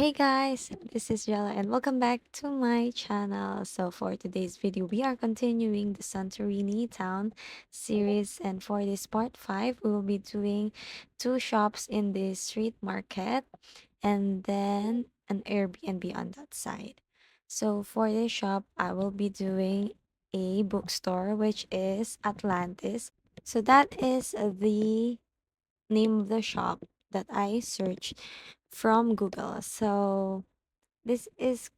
Hey guys, this is Jella and welcome back to my channel. So for today's video, we are continuing the Santorini town series, and for this part 5, we will be doing two shops in the street market and then an Airbnb on that side. So for this shop, I will be doing a bookstore which is Atlantis. So that is the name of the shop that I searched from Google. So this is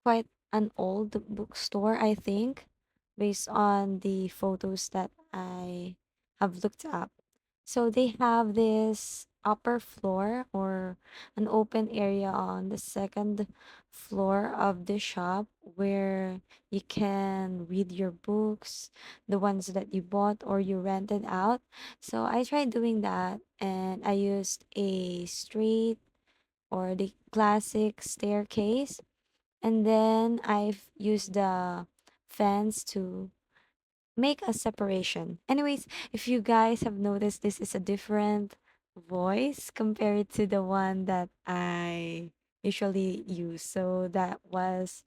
quite an old bookstore, I think, based on the photos that I have looked up. So they have this upper floor or an open area on the second floor of the shop where you can read your books, the ones that you bought or you rented out. So I tried doing that and I used a straight or the classic staircase, and then I've used the fence to make a separation. Anyways, if you guys have noticed, this is a different voice compared to the one that I usually use. So that was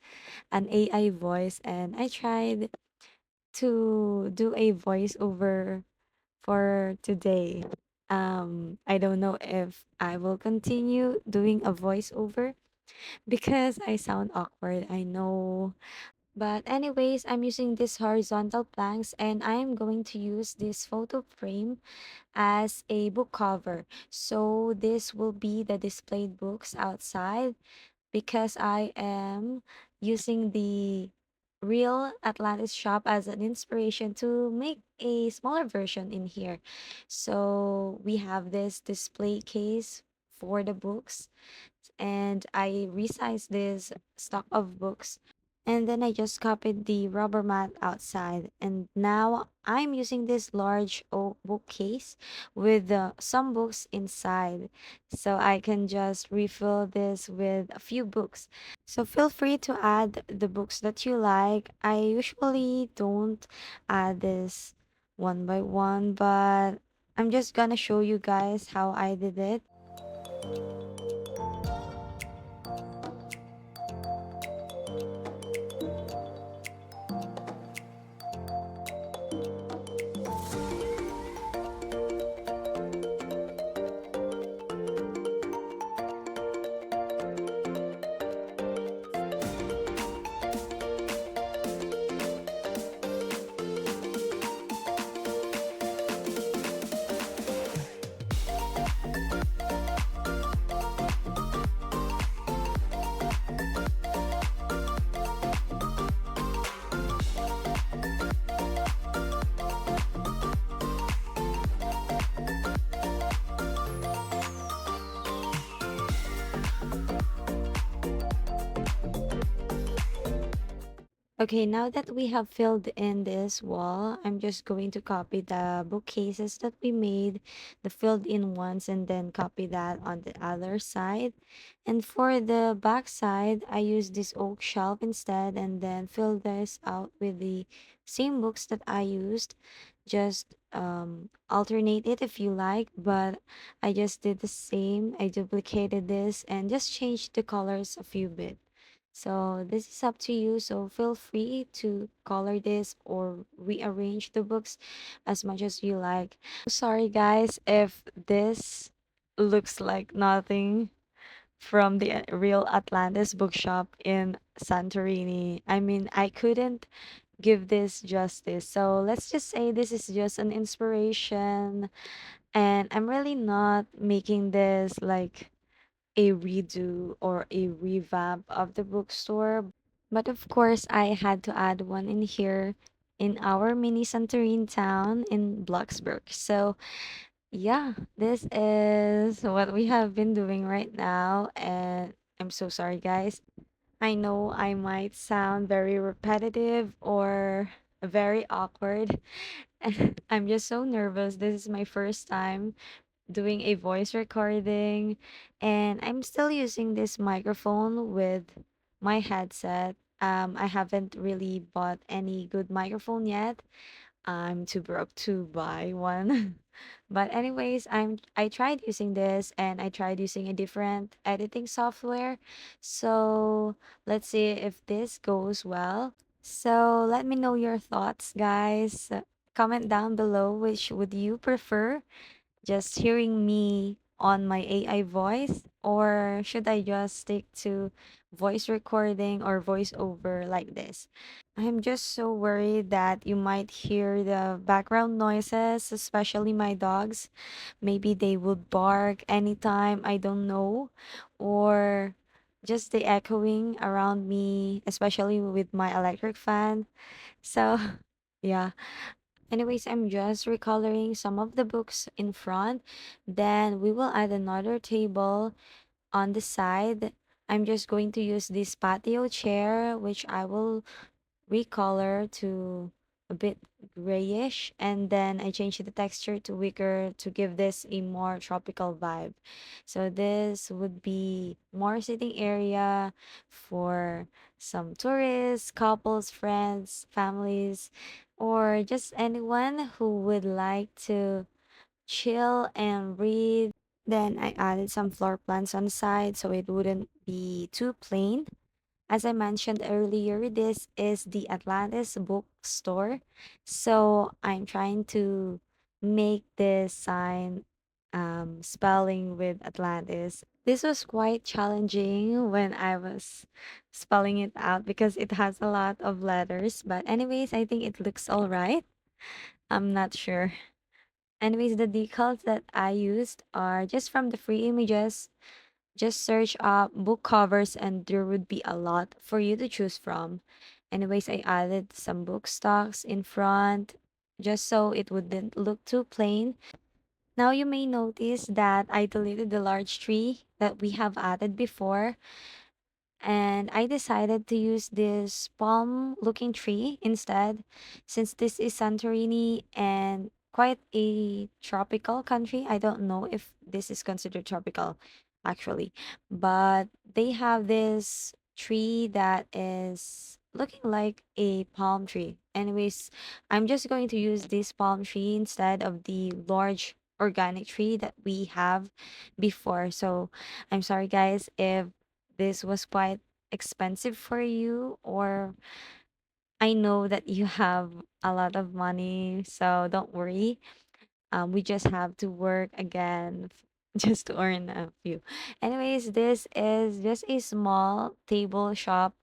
an AI voice, and I tried to do a voiceover for today. I don't know if I will continue doing a voiceover because I sound awkward, I know. But anyways, I'm using these horizontal planks and I'm going to use this photo frame as a book cover. So this will be the displayed books outside because I am using the real Atlantis shop as an inspiration to make a smaller version in here. So we have this display case for the books, and I resized this stock of books, and then I just copied the rubber mat outside, and now I'm using this large oak bookcase with some books inside, so I can just refill this with a few books. So feel free to add the books that you like. I usually don't add this one by one, but I'm just gonna show you guys how I did it. Okay, now that we have filled in this wall, I'm just going to copy the bookcases that we made, the filled in ones, and then copy that on the other side. And for the back side, I use this oak shelf instead and then fill this out with the same books that I used. Just alternate it if you like, but I just did the same. I duplicated this and just changed the colors a few bit. So this is up to you. So feel free to color this or rearrange the books as much as you like. Sorry guys if this looks like nothing from the real Atlantis bookshop in Santorini. I mean, I couldn't give this justice. So let's just say this is just an inspiration, and I'm really not making this like a redo or a revamp of the bookstore. But of course, I had to add one in here in our mini Santorin town in Bloxburg. So, yeah, this is what we have been doing right now. And I'm so sorry, guys. I know I might sound very repetitive or very awkward. I'm just so nervous. This is my first time doing a voice recording, and I'm still using this microphone with my headset. I haven't really bought any good microphone yet. I'm too broke to buy one. But anyways, I tried using this and I tried using a different editing software. So let's see if this goes well. So let me know your thoughts, guys. Comment down below which would you prefer, just hearing me on my AI voice, or should I just stick to voice recording or voiceover like this? I'm just so worried that you might hear the background noises, especially my dogs. Maybe they would bark anytime, I don't know, or just the echoing around me, especially with my electric fan. So, yeah. Anyways, I'm just recoloring some of the books in front. Then we will add another table on the side. I'm just going to use this patio chair, which I will recolor to a bit grayish, and then I changed the texture to wicker to give this a more tropical vibe. So this would be more sitting area for some tourists, couples, friends, families, or just anyone who would like to chill and read. Then I added some floor plans on the side so it wouldn't be too plain. As I mentioned earlier, this is the Atlantis Bookstore. So I'm trying to make this sign spelling with Atlantis. This was quite challenging when I was spelling it out because it has a lot of letters. But anyways, I think it looks all right. I'm not sure. Anyways, the decals that I used are just from the free images. Just search up book covers and there would be a lot for you to choose from. Anyways, I added some book stocks in front just so it wouldn't look too plain. Now you may notice that I deleted the large tree that we have added before, and I decided to use this palm looking tree instead, since this is Santorini and quite a tropical country. I don't know if this is considered tropical actually, but they have this tree that is looking like a palm tree. Anyways, I'm just going to use this palm tree instead of the large organic tree that we have before. So I'm sorry guys if this was quite expensive for you, or I know that you have a lot of money, so don't worry. We just have to work again just to earn a few. Anyways, this is just a small table shop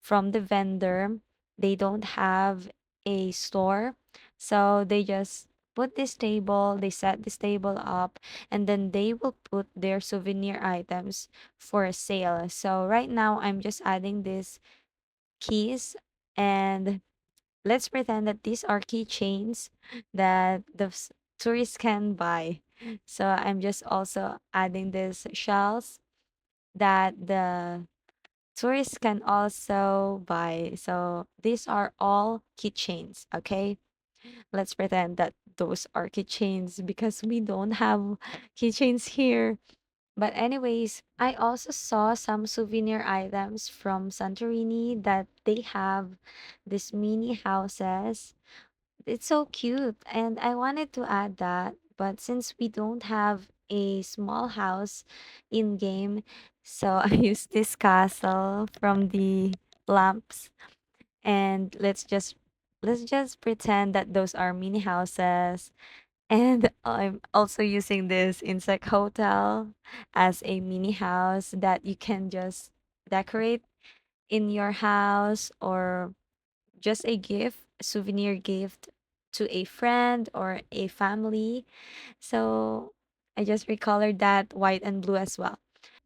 from the vendor. They don't have a store, so they just put this table, they set this table up, and then they will put their souvenir items for a sale. So right now, I'm just adding this keys, and let's pretend that these are keychains that tourists can buy. So I'm just also adding these shells that the tourists can also buy. So these are all keychains, okay? Let's pretend that those are keychains because we don't have keychains here. But anyways, I also saw some souvenir items from Santorini that they have these mini houses. It's so cute and I wanted to add that, but since we don't have a small house in game, so I used this castle from the lamps, and let's just pretend that those are mini houses. And I'm also using this insect hotel as a mini house that you can just decorate in your house, or just a gift, a souvenir gift to a friend or a family. So I just recolored that white and blue as well.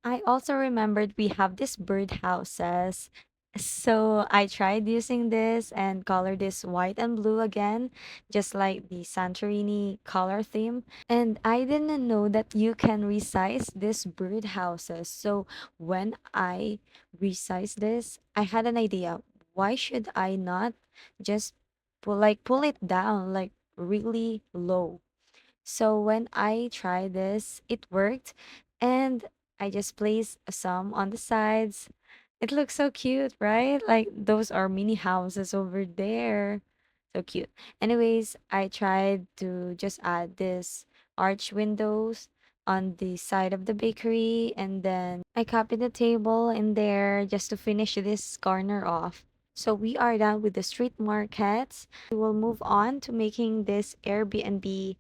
I also remembered we have these bird houses. So I tried using this and colored this white and blue again, just like the Santorini color theme. And I didn't know that you can resize these bird houses. So when I resized this, I had an idea. Why should I not just pull it down like really low? So when I tried this, it worked, and I just placed some on the sides. It looks so cute, right? Like those are mini houses over there. So cute. Anyways, I tried to just add this arch windows on the side of the bakery, and then I copied the table in there just to finish this corner off. So we are done with the street markets. We will move on to making this Airbnb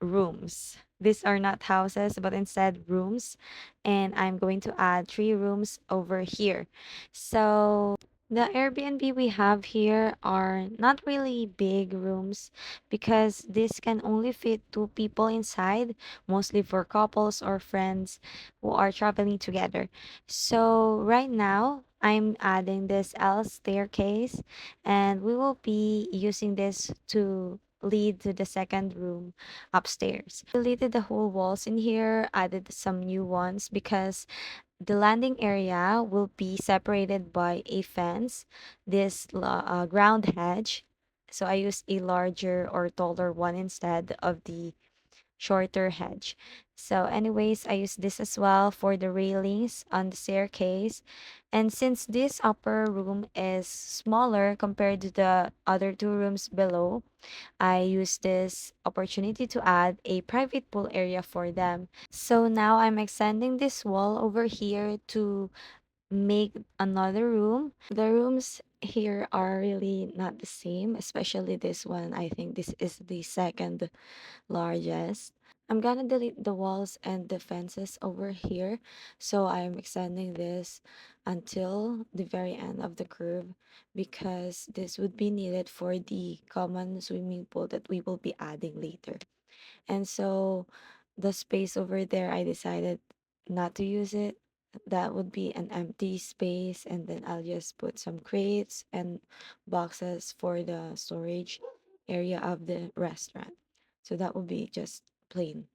rooms. These are not houses, but instead rooms. And I'm going to add 3 rooms over here. So the Airbnb we have here are not really big rooms because this can only fit 2 people inside, mostly for couples or friends who are traveling together. So right now, I'm adding this L staircase, and we will be using this to lead to the second room upstairs. Deleted the whole walls in here, added some new ones because the landing area will be separated by a fence, this ground hedge. So I used a larger or taller one instead of the shorter hedge. So anyways, I use this as well for the railings on the staircase. And since this upper room is smaller compared to the other 2 rooms below, I use this opportunity to add a private pool area for them. So now I'm extending this wall over here to make another room. The rooms here are really not the same, especially this one. I think this is the second largest. I'm gonna delete the walls and the fences over here. So I'm extending this until the very end of the curve because this would be needed for the common swimming pool that we will be adding later. And so the space over there, I decided not to use it. That would be an empty space, and then I'll just put some crates and boxes for the storage area of the restaurant. So that would be just plain.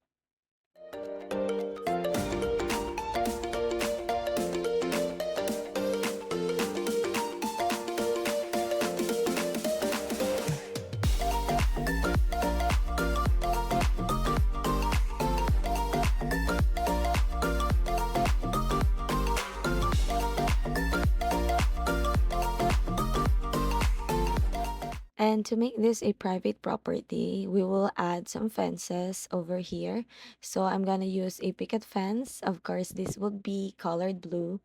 And to make this a private property, we will add some fences over here. So I'm gonna use a picket fence. Of course, this will be colored blue.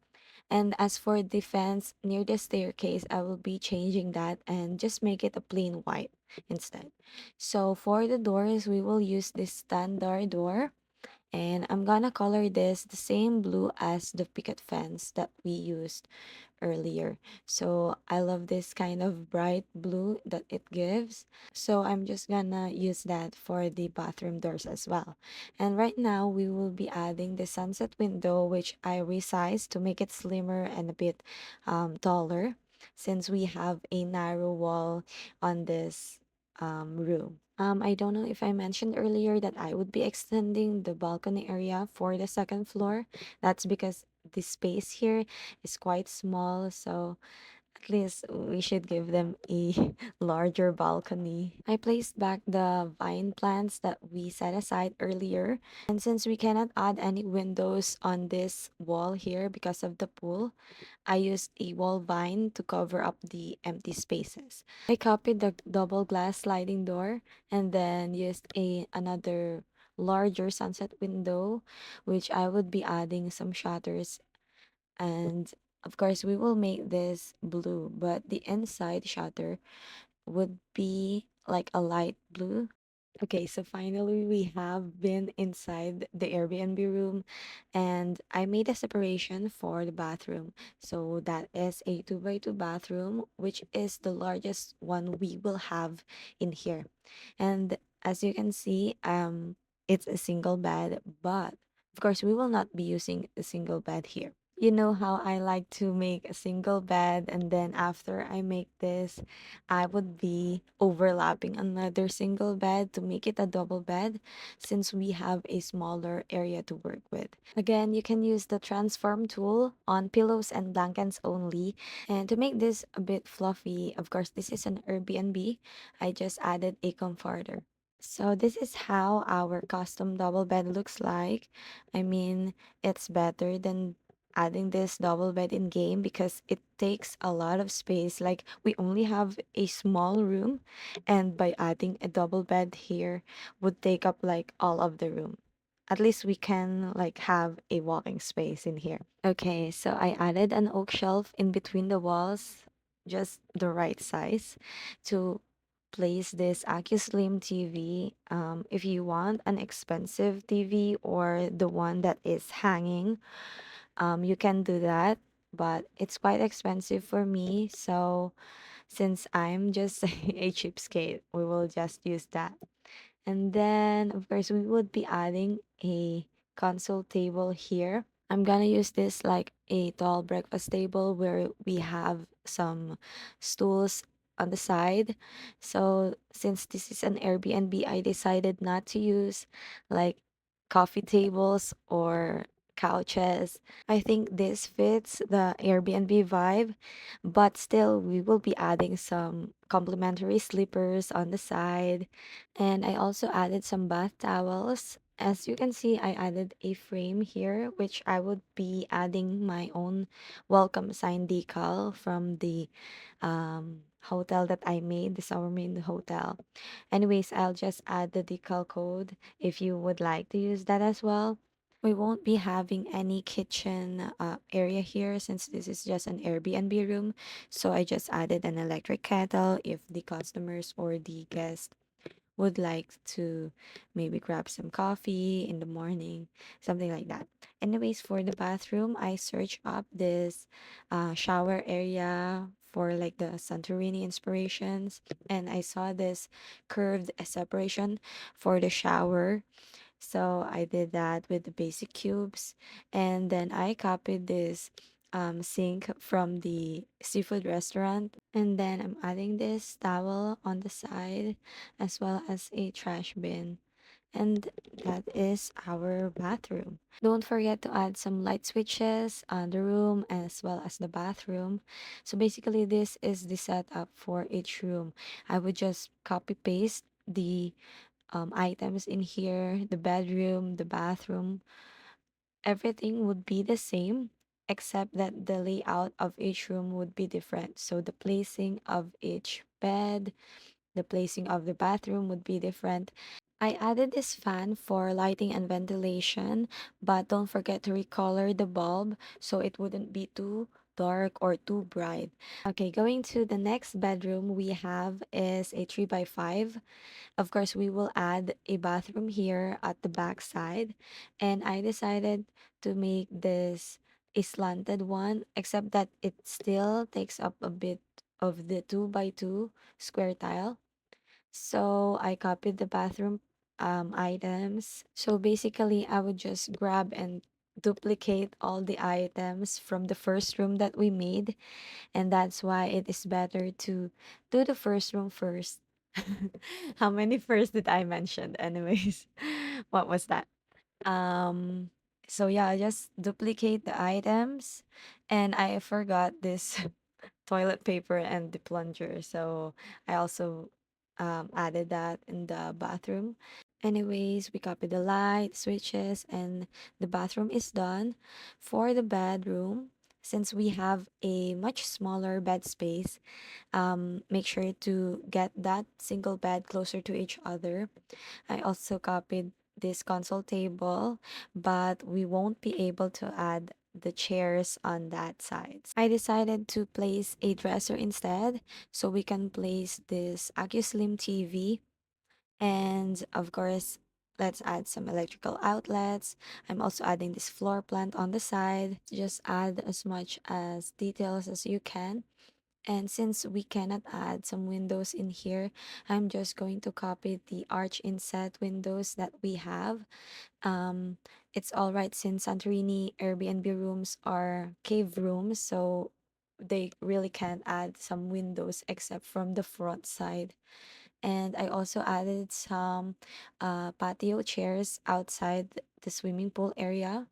And as for the fence near the staircase, I will be changing that and just make it a plain white instead. So for the doors, we will use this standard door. And I'm gonna color this the same blue as the picket fence that we used earlier. So I love this kind of bright blue that it gives. So I'm just gonna use that for the bathroom doors as well. And right now we will be adding the sunset window, which I resized to make it slimmer and a bit taller since we have a narrow wall on this room. I don't know if I mentioned earlier that I would be extending the balcony area for the second floor. That's because the space here is quite small, so at least we should give them a larger balcony. I placed back the vine plants that we set aside earlier, and since we cannot add any windows on this wall here because of the pool, I used a wall vine to cover up the empty spaces. I copied the double glass sliding door and then used a another larger sunset window, which I would be adding some shutters. And of course, we will make this blue, but the inside shutter would be like a light blue. Okay, so finally we have been inside the Airbnb room, and I made a separation for the bathroom. So that is a 2 by 2 bathroom, which is the largest one we will have in here. And as you can see, it's a single bed, but of course we will not be using a single bed here. You know how I like to make a single bed, and then after I make this, I would be overlapping another single bed to make it a double bed since we have a smaller area to work with. Again, you can use the transform tool on pillows and blankets only. And to make this a bit fluffy, of course, this is an Airbnb. I just added a comforter. So this is how our custom double bed looks like. I mean, it's better than adding this double bed in game because it takes a lot of space. Like we only have a small room, and by adding a double bed here would take up like all of the room. At least we can like have a walking space in here. Okay, so I added an oak shelf in between the walls, just the right size to place this AccuSlim TV. If you want an expensive TV or the one that is hanging, you can do that, but it's quite expensive for me. So since I'm just a cheapskate, we will just use that. And then, of course, we would be adding a console table here. I'm gonna use this like a tall breakfast table where we have some stools on the side. So since this is an Airbnb, I decided not to use like coffee tables or couches. I think this fits the Airbnb vibe, but still we will be adding some complimentary slippers on the side. And I also added some bath towels. As you can see, I added a frame here, which I would be adding my own welcome sign decal from the hotel that I made, the Summer Main Hotel. Anyways, I'll just add the decal code if you would like to use that as well. We won't be having any kitchen area here since this is just an Airbnb room. So I just added an electric kettle if the customers or the guests would like to maybe grab some coffee in the morning, something like that. Anyways, for the bathroom, I searched up this shower area for like the Santorini inspirations, and I saw this curved separation for the shower. So I did that with the basic cubes, and then I copied this sink from the seafood restaurant, and then I'm adding this towel on the side as well as a trash bin. And that is our bathroom. Don't forget to add some light switches on the room as well as the bathroom. So basically, this is the setup for each room. I would just copy paste the items in here, the bedroom, the bathroom, everything would be the same, except that the layout of each room would be different. So the placing of each bed, the placing of the bathroom would be different. I added this fan for lighting and ventilation, but don't forget to recolor the bulb so it wouldn't be too dark or too bright. Okay, going to the next bedroom we have is a 3 by 5. Of course, we will add a bathroom here at the back side. And I decided to make this a slanted one, except that it still takes up a bit of the 2 by 2 square tile. So I copied the bathroom items. So basically, I would just grab and duplicate all the items from the first room that we made, and that's why it is better to do the first room first. How many first did I mention? Anyways, what was that? Um, so yeah, just duplicate the items, and I forgot this toilet paper and the plunger, so I also added that in the bathroom. Anyways, we copy the light, switches, and the bathroom is done. For the bedroom, since we have a much smaller bed space, make sure to get that single bed closer to each other. I also copied this console table, but we won't be able to add the chairs on that side. I decided to place a dresser instead so we can place this AccuSlim TV, and of course, let's add some electrical outlets. I'm also adding this floor plant on the side. Just add as much as details as you can. And since we cannot add some windows in here, I'm just going to copy the arch inset windows that we have. Um, it's all right since Santorini Airbnb rooms are cave rooms, so they really can't add some windows except from the front side. And I also added some patio chairs outside the swimming pool area.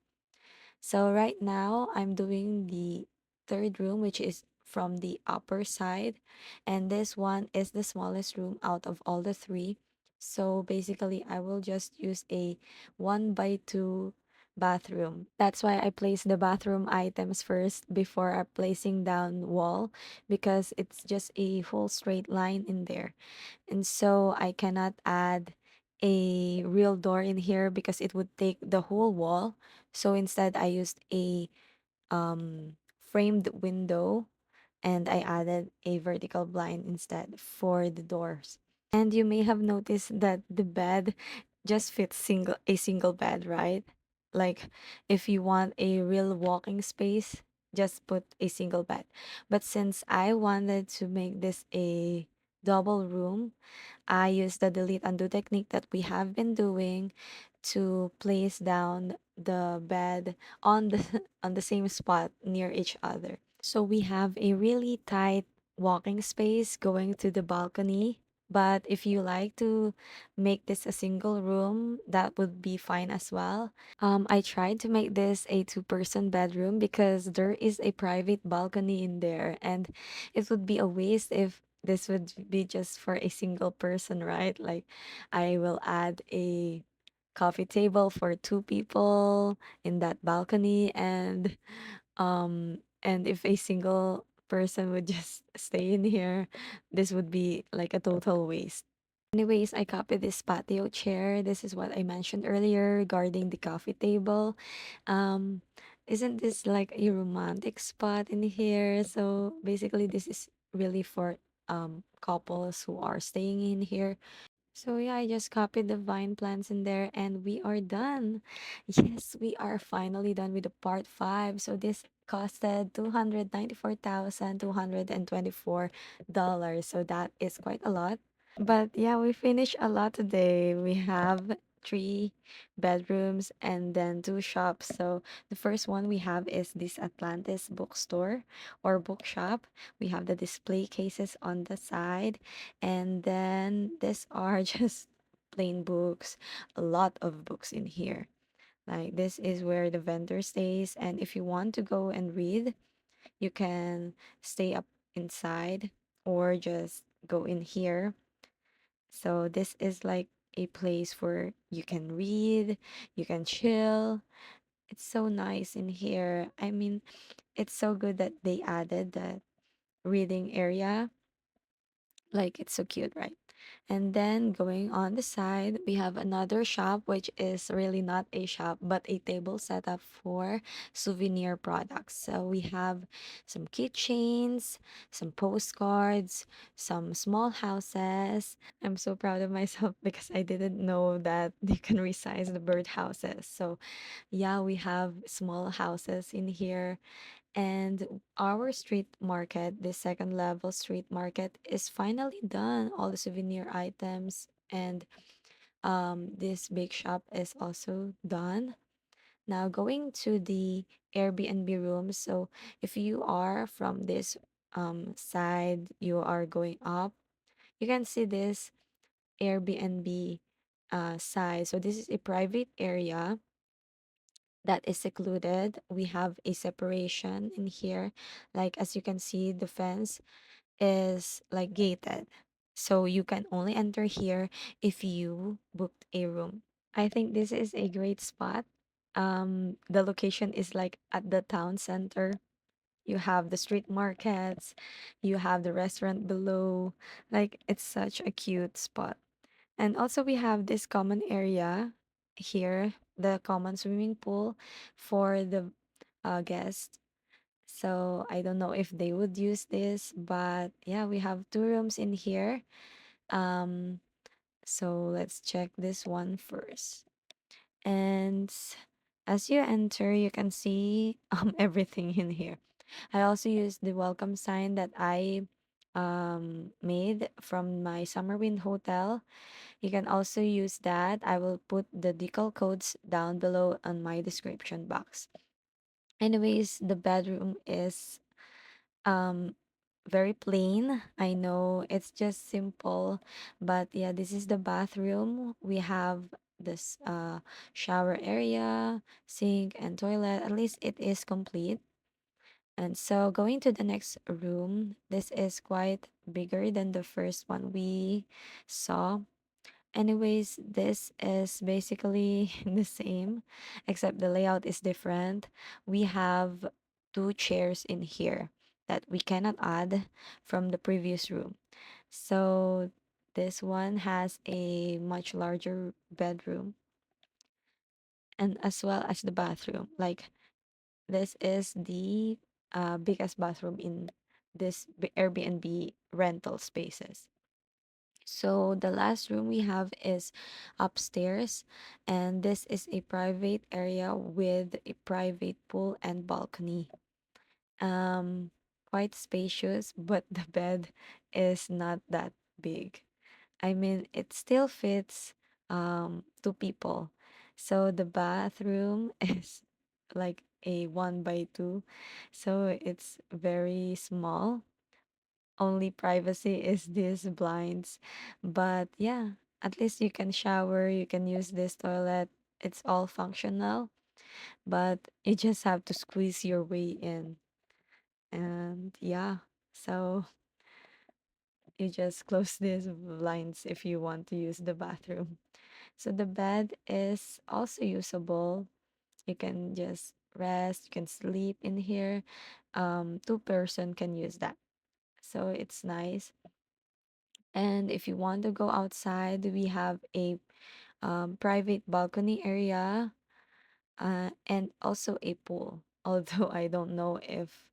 So right now I'm doing the third room, which is from the upper side, and this one is the smallest room out of all the 3. So basically I will just use a 1 by 2 bathroom. That's why I place the bathroom items first before I placing down wall, because it's just a whole straight line in there. And so I cannot add a real door in here because it would take the whole wall. So instead I used a framed window, and I added a vertical blind instead for the doors. And you may have noticed that the bed just fits single bed, right? Like if you want a real walking space, just put a single bed. But since I wanted to make this a double room, I use the delete undo technique that we have been doing to place down the bed on the on the same spot near each other. So we have a really tight walking space going to the balcony. But if you like to make this a single room, that would be fine as well. I tried to make this a two-person bedroom because there is a private balcony in there, and it would be a waste if this would be just for a single person, right? Like, I will add a coffee table for two people in that balcony, and if a single person would just stay in here, this would be like a total waste. Anyways, I copied this patio chair. This is what I mentioned earlier regarding the coffee table. Um, isn't this like a romantic spot in here? So basically, this is really for couples who are staying in here. So yeah, I just copied the vine plants in there and we are done. Yes, we are finally done with the part 5. So this costed $294,224. So that is quite a lot. But yeah, we finished a lot today. We have three bedrooms and then two shops. So the first one we have is this Atlantis bookstore or bookshop. We have the display cases on the side, and then these are just plain books, a lot of books in here. Like this is where the vendor stays, and if you want to go and read, you can stay up inside or just go in here. So this is like a place where you can read, you can chill. It's so nice in here. I mean, it's so good that they added that reading area. Like it's so cute, right? And then going on the side, we have another shop, which is really not a shop, but a table setup for souvenir products. So we have some keychains, some postcards, some small houses. I'm so proud of myself because I didn't know that you can resize the bird houses. So yeah, we have small houses in here, and our street market, the second level street market, is finally done. All the souvenir items and this big shop is also done. Now going to the Airbnb room. So if you are from this side, you are going up, you can see this Airbnb side. So this is a private area that is secluded. We have a separation in here. Like as you can see, the fence is like gated. So you can only enter here if you booked a room. I think this is a great spot. The location is like at the town center. You have the street markets, you have the restaurant below. Like it's such a cute spot. And also we have this common area here, the common swimming pool for the guests. So I don't know if they would use this, but yeah, we have two rooms in here. Um, so let's check this one first. And as you enter, you can see everything in here. I also used the welcome sign that I made from my Summerwind hotel. You can also use that. I will put the decal codes down below on my description box. Anyways, the bedroom is um very plain. I know it's just simple, but yeah, this is the bathroom. We have this shower area, sink and toilet. At least it is complete. And so going to the next room, this is quite bigger than the first one we saw. Anyways, this is basically the same, except the layout is different. We have two chairs in here that we cannot add from the previous room. So this one has a much larger bedroom and as well as the bathroom. Like this is the biggest bathroom in this Airbnb rental spaces. So the last room we have is upstairs, and this is a private area with a private pool and balcony. Um, Quite spacious, but the bed is not that big. I mean, it still fits two people. So the bathroom is like a 1 by 2, so it's very small. Only privacy is these blinds. But yeah, at least you can shower, you can use this toilet. It's all functional, but you just have to squeeze your way in. And yeah, so you just close these blinds if you want to use the bathroom. So the bed is also usable. You can just rest, you can sleep in here. Two-person can use that. So it's nice. And if you want to go outside, we have a private balcony area and also a pool. Although I don't know if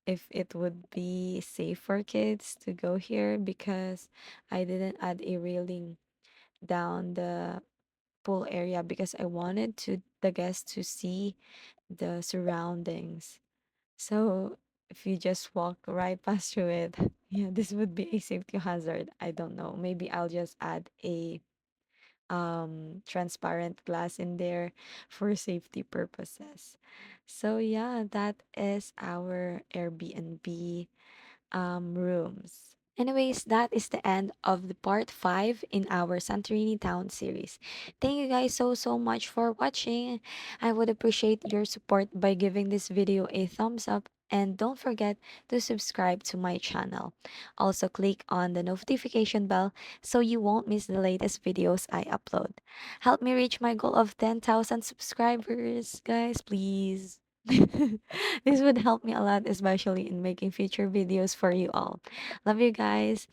it would be safe for kids to go here because I didn't add a railing down the pool area because I wanted to the guests to see the surroundings. So if you just walk right past through it, yeah, this would be a safety hazard. I don't know. Maybe I'll just add a transparent glass in there for safety purposes. So yeah, that is our Airbnb rooms. Anyways, that is the end of the part 5 in our Santorini Town series. Thank you guys so much for watching. I would appreciate your support by giving this video a thumbs up and don't forget to subscribe to my channel. Also click on the notification bell so you won't miss the latest videos I upload. Help me reach my goal of 10,000 subscribers, guys, please. This would help me a lot, especially in making future videos for you all. Love you guys.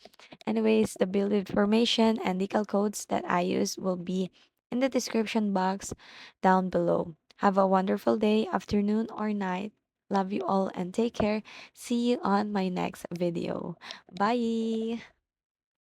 Anyways, the build information and decal codes that I use will be in the description box down below. Have a wonderful day, afternoon, or night. Love you all and take care. See you on my next video. Bye.